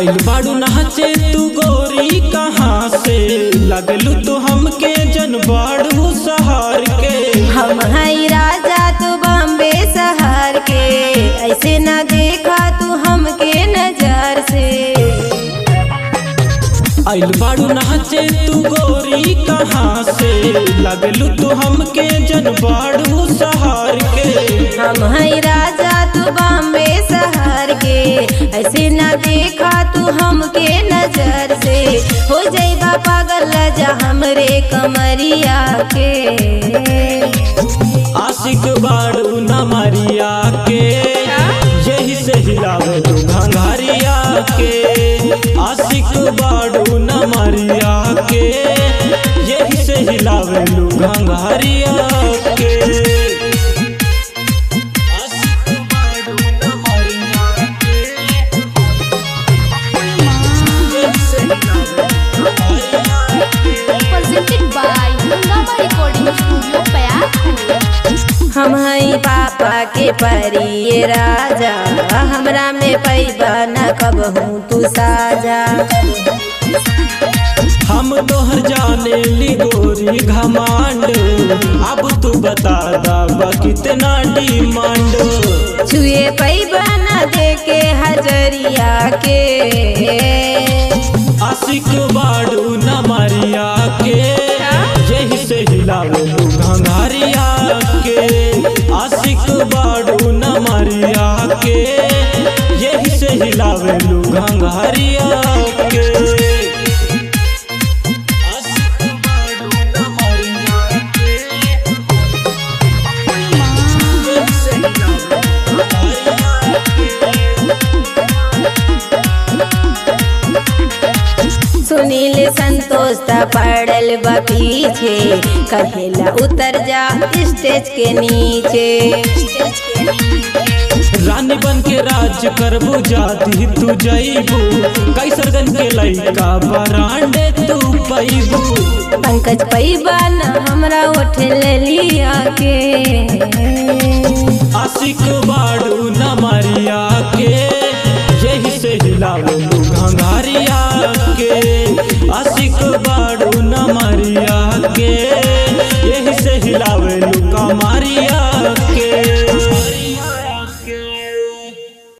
आइल बाड़ू नाचे तू गोरी कहाँ से लगलू तू हमके जनबाड़ू शहर के। हम हई राजा तू बॉम्बे शहर के, ऐसे न देखा तू हमके नजर से। आइल बाड़ू नाचे तू गोरी कहाँ से लगलू तू हमके जनबाड़ू शहर के। हम हई राजा तू बॉम्बे शहर के, ऐसे न देखा तू हमके नजर से। हो जाइबा पागल जा हमरे कमरिया के। आशिक बाड़ू नमरिया के, यही से हिलावे तू घंघरिया के। आशिक बाड़ू नमरिया के, यही से हिलावे तू घंघरिया के। हम हई पापा के परी राजा, हमरा में पैबा न कबहू तू साजा। हम तोहर जाने ली गोरी घमांड, अब तू बता दा कितना डिमांड। छुए पैबा न देके हजरिया के। आशिक बाड़ू नमरिया के, यही से हिलावे तू घंघरिया के। आशिक बाड़ू नमरिया के, यही से हिलावे तू घंघरिया के। सुनील संतोष ता पड़ल बा पीछे, कहेला उतर जा स्टेज के नीचे। रानी बन के राज करबू जाती तू जईबू, कैसरगंज के लइका बरांडे तू पैबू। पंकज पैबा न हमरा उठ लिया के। आशिक बाड़ू नमरिया के, यही से हिलावे तू घंघरिया के। आशिक बाड़ू नमरिया के, यही से हिलावे तू कमरिया के।